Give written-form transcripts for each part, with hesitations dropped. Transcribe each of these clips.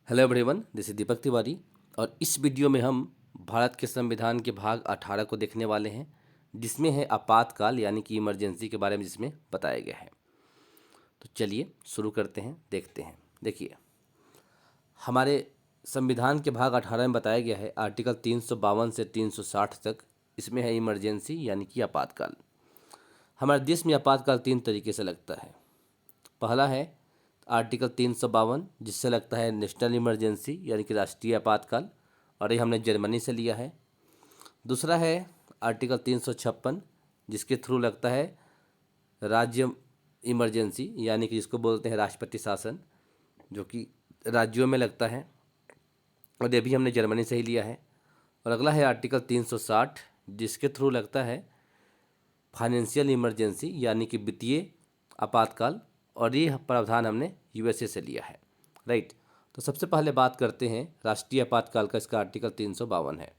Hello everyone, this is Deepak Tiwari और इस video में हम भारत के संविधान के भाग 18 को देखने वाले हैं, जिसमें है आपातकाल यानी कि इमरजेंसी के बारे में जिसमें बताया गया है। तो चलिए शुरू करते हैं, देखते हैं। देखिए, हमारे संविधान के भाग 18 में बताया गया है आर्टिकल 352 से 360 तक, इसमें है इमरजेंसी यानी कि आपातकाल। हमारे देश में आपातकाल 3 तरीके से लगता है। पहला है आर्टिकल 352, जिससे लगता है नेशनल इमरजेंसी यानी कि राष्ट्रीय आपातकाल, और ये हमने जर्मनी से लिया है। दूसरा है आर्टिकल 356, जिसके थ्रू लगता है राज्य इमरजेंसी यानी कि जिसको बोलते हैं राष्ट्रपति शासन, जो कि राज्यों में लगता है, और ये भी हमने जर्मनी से ही लिया है। और अगला है आर्टिकल 360, जिसके थ्रू लगता है फाइनेंशियल इमरजेंसी यानी कि वित्तीय आपातकाल, और ये प्रावधान हमने यूएसए से लिया है। राइट। तो सबसे पहले बात करते हैं राष्ट्रीय आपातकाल का। इसका आर्टिकल 352 है,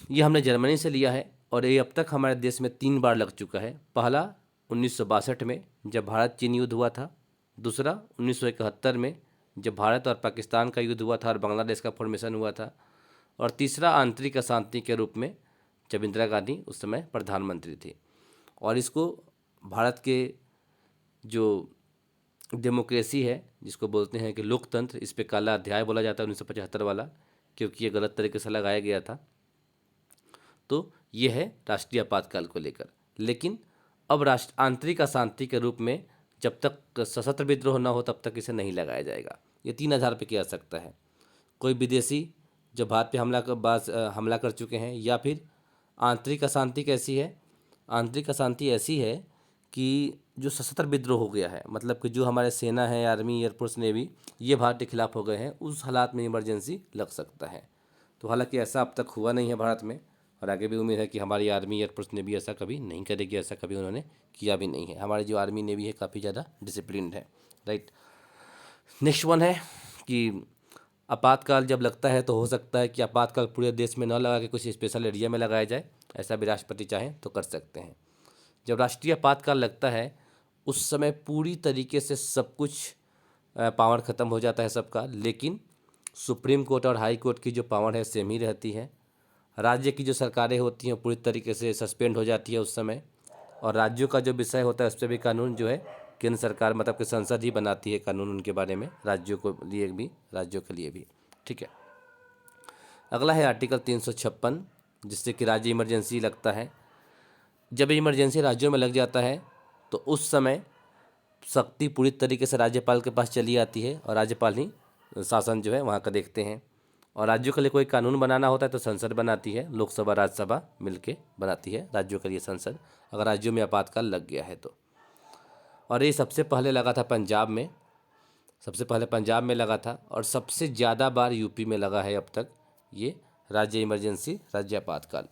ये हमने जर्मनी से लिया है और ये अब तक हमारे देश में 3 बार लग चुका है। पहला 1962 में जब भारत चीन युद्ध हुआ था, दूसरा 1971 में जब भारत और पाकिस्तान का युद्ध हुआ था और बांग्लादेश का फॉर्मेशन हुआ था, और तीसरा आंतरिक अशांति के रूप में जब इंदिरा गांधी उस समय प्रधानमंत्री थी। और इसको भारत के जो डेमोक्रेसी है, जिसको बोलते हैं कि लोकतंत्र, इस पे काला अध्याय बोला जाता है 1975 वाला, क्योंकि ये गलत तरीके से लगाया गया था। तो ये है राष्ट्रीय आपातकाल को लेकर। लेकिन अब राष्ट्र आंतरिक अशांति के रूप में जब तक सशस्त्र विद्रोह न हो तब तक इसे नहीं लगाया जाएगा। ये 3 आधार पर किया जा सकता है। कोई विदेशी जब भारत पे हमला कर चुके हैं, या फिर आंतरिक अशांति कैसी है, आंतरिक अशांति ऐसी है कि जो सशस्त्र विद्रोह हो गया है, मतलब कि जो हमारे सेना है, आर्मी, एयरफोर्स, नेवी, ये भारत के खिलाफ हो गए हैं, उस हालात में इमरजेंसी लग सकता है। तो हालांकि ऐसा अब तक हुआ नहीं है भारत में, और आगे भी उम्मीद है कि हमारी आर्मी, एयरफोर्स, नेवी ऐसा कभी नहीं करेगी। ऐसा कभी उन्होंने किया भी नहीं है। हमारी जो आर्मी, नेवी है काफ़ी ज़्यादा डिसिप्लिन्ड है। राइट। नेक्स्ट वन है कि आपातकाल जब लगता है तो हो सकता है कि आपातकाल पूरे देश में न लगा के कुछ स्पेशल एरिया में लगाया जाए। ऐसा भी राष्ट्रपति चाहें तो कर सकते हैं। जब राष्ट्रीय आपातकाल लगता है उस समय पूरी तरीके से सब कुछ पावर ख़त्म हो जाता है सबका, लेकिन सुप्रीम कोर्ट और हाई कोर्ट की जो पावर है सेम ही रहती है। राज्य की जो सरकारें होती हैं पूरी तरीके से सस्पेंड हो जाती है उस समय, और राज्यों का जो विषय होता है उस पर भी कानून जो है केंद्र सरकार, मतलब कि संसद ही बनाती है कानून उनके बारे में, राज्यों को लिए भी, राज्यों के लिए भी। ठीक है। अगला है आर्टिकल 356, जिससे कि राज्य इमरजेंसी लगता है। जब इमरजेंसी राज्यों में लग जाता है तो उस समय शक्ति पूरी तरीके से राज्यपाल के पास चली आती है, और राज्यपाल ही शासन जो है वहाँ का देखते हैं। और राज्यों के लिए कोई कानून बनाना होता है तो संसद बनाती है, लोकसभा राज्यसभा मिलके बनाती है राज्यों के लिए संसद, अगर राज्यों में आपातकाल लग गया है तो। और ये सबसे पहले लगा था पंजाब में, सबसे पहले पंजाब में लगा था, और सबसे ज़्यादा बार यूपी में लगा है अब तक ये राज्य इमरजेंसी, राज्य आपातकाल।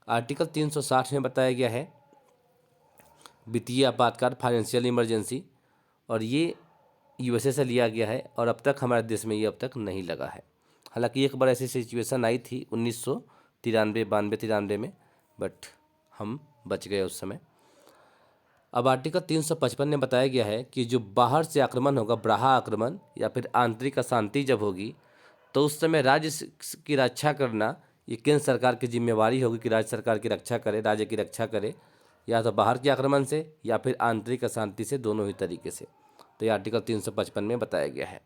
आर्टिकल 360 में बताया गया है वित्तीय आपातकाल, फाइनेंशियल इमरजेंसी, और ये यूएसए से लिया गया है, और अब तक हमारे देश में ये अब तक नहीं लगा है। हालांकि एक बार ऐसी सिचुएशन आई थी 1993 में, बट हम बच गए उस समय। अब आर्टिकल 355 में बताया गया है कि जो बाहर से आक्रमण होगा, बाह्य आक्रमण या फिर आंतरिक अशांति जब होगी, तो उस समय राज्य की रक्षा करना ये केंद्र सरकार की जिम्मेवारी होगी कि राज्य सरकार की रक्षा करे, राज्य की रक्षा करे, या तो बाहर के आक्रमण से या फिर आंतरिक अशांति से, दोनों ही तरीके से। तो ये आर्टिकल 355 में बताया गया है।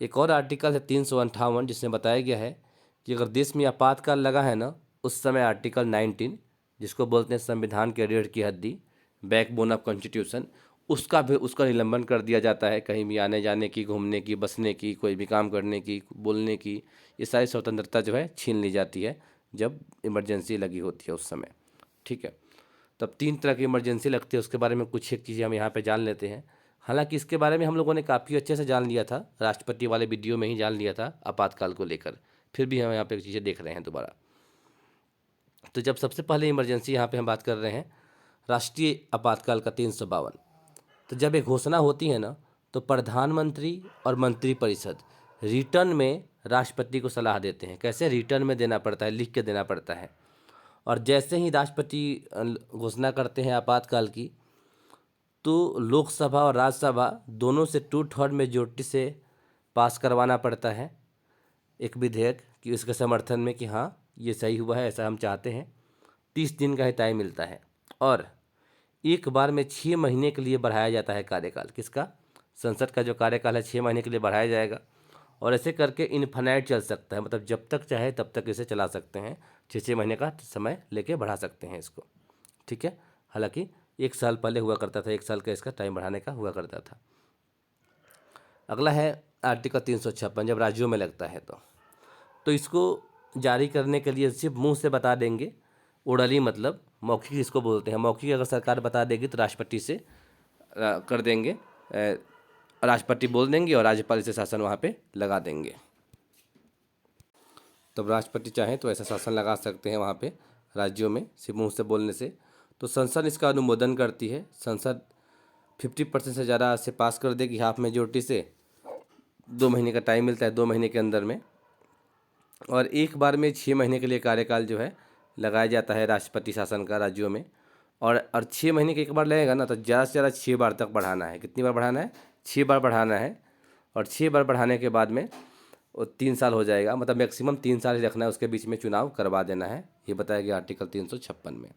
एक और आर्टिकल है 358, जिसमें बताया गया है कि अगर देश में आपातकाल लगा है ना, उस समय आर्टिकल 19, जिसको बोलते हैं संविधान के रीढ़ की हड्डी, बैकबोन ऑफ कॉन्स्टिट्यूशन, उसका निलंबन कर दिया जाता है। कहीं भी आने जाने की, घूमने की, बसने की, कोई भी काम करने की, बोलने की, ये सारी स्वतंत्रता जो है छीन ली जाती है जब इमरजेंसी लगी होती है उस समय। ठीक है। तब 3 तरह की इमरजेंसी लगती है, उसके बारे में कुछ एक चीज़ें हम यहाँ पे जान लेते हैं। हालांकि इसके बारे में हम लोगों ने काफ़ी अच्छे से जान लिया था, राष्ट्रपति वाले वीडियो में ही जान लिया था आपातकाल को लेकर, फिर भी हम यहाँ पे चीज़ें देख रहे हैं दोबारा। तो जब सबसे पहले इमरजेंसी यहाँ पे हम बात कर रहे हैं राष्ट्रीय आपातकाल का 352, तो जब एक घोषणा होती है ना, तो प्रधानमंत्री और मंत्रिपरिषद रिटर्न में राष्ट्रपति को सलाह देते हैं। कैसे? रिटर्न में देना पड़ता है, लिख के देना पड़ता है। और जैसे ही राष्ट्रपति घोषणा करते हैं आपातकाल की, तो लोकसभा और राज्यसभा दोनों से 2/3 मेजोरिटी से पास करवाना पड़ता है एक विधेयक कि उसके समर्थन में कि हाँ ये सही हुआ है, ऐसा हम चाहते हैं। 30 दिन का ही टाइम मिलता है और एक बार में 6 महीने के लिए बढ़ाया जाता है कार्यकाल। किसका? संसद का जो कार्यकाल है 6 महीने के लिए बढ़ाया जाएगा और ऐसे करके इनफाइनाइट चल सकता है, मतलब जब तक चाहे तब तक इसे चला सकते हैं। 6 महीने का समय लेके बढ़ा सकते हैं इसको, ठीक है। हालांकि 1 साल पहले हुआ करता था, 1 साल का इसका टाइम बढ़ाने का हुआ करता था। अगला है आर्टिकल 356, जब राज्यों में लगता है तो इसको जारी करने के लिए सिर्फ मुंह से बता देंगे, ओरली मतलब मौखिक इसको बोलते हैं। मौखिक अगर सरकार बता देगी तो राष्ट्रपति से कर देंगे, राष्ट्रपति बोल देंगे और राज्यपाल इसे शासन वहाँ पे लगा देंगे। तब राष्ट्रपति चाहें तो ऐसा शासन लगा सकते हैं वहाँ पे राज्यों में सिर्फ मुंह से बोलने से। तो संसद इसका अनुमोदन करती है। संसद 50% से ज़्यादा से पास कर देगी हाफ मेजोरिटी से। 2 महीने का टाइम मिलता है, 2 महीने के अंदर में, और एक बार में 6 महीने के लिए कार्यकाल जो है लगाया जाता है राष्ट्रपति शासन का राज्यों में। और 6 महीने के एक बार लगेगा ना तो ज़्यादा से ज़्यादा 6 बार तक बढ़ाना है। कितनी बार बढ़ाना है? 6 बार बढ़ाना है। और 6 बार बढ़ाने के बाद में वो 3 साल हो जाएगा, मतलब मैक्सिमम 3 साल ही रखना है, उसके बीच में चुनाव करवा देना है। ये बताया गया आर्टिकल 356 में।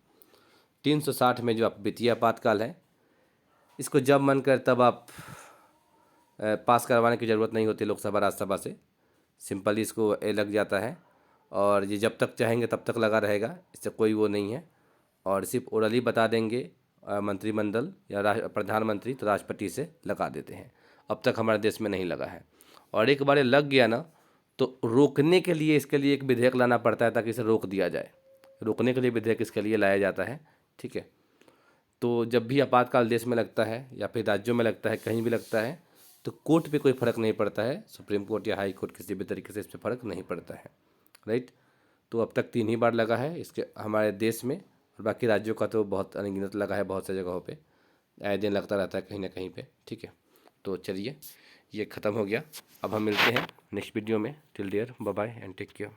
360 में जो आप वित्तीय आपातकाल है, इसको जब मन करे तब आप पास करवाने की ज़रूरत नहीं होती लोकसभा राज्यसभा से, सिंपली इसको लग जाता है और ये जब तक चाहेंगे तब तक लगा रहेगा, इससे कोई वो नहीं है। और सिर्फ ओरली बता देंगे मंत्रिमंडल या प्रधानमंत्री तो राष्ट्रपति से लगा देते हैं। अब तक हमारे देश में नहीं लगा है। और एक बार ये लग गया ना तो रोकने के लिए इसके लिए एक विधेयक लाना पड़ता है ताकि इसे रोक दिया जाए। रोकने के लिए विधेयक इसके लिए लाया जाता है, ठीक है। तो जब भी आपातकाल देश में लगता है या फिर राज्यों में लगता है, कहीं भी लगता है, तो कोर्ट पे कोई फ़र्क नहीं पड़ता है, सुप्रीम कोर्ट या हाई कोर्ट किसी भी तरीके से इस पर फ़र्क नहीं पड़ता है, राइट। तो अब तक 3 ही बार लगा है इसके हमारे देश में, और बाकी राज्यों का तो बहुत अनगिनत लगा है, बहुत सी जगहों पे आए दिन लगता रहता है कहीं ना कहीं पे, ठीक है। तो चलिए ये ख़त्म हो गया। अब हम मिलते हैं नेक्स्ट वीडियो में। Till there bye bye and take care.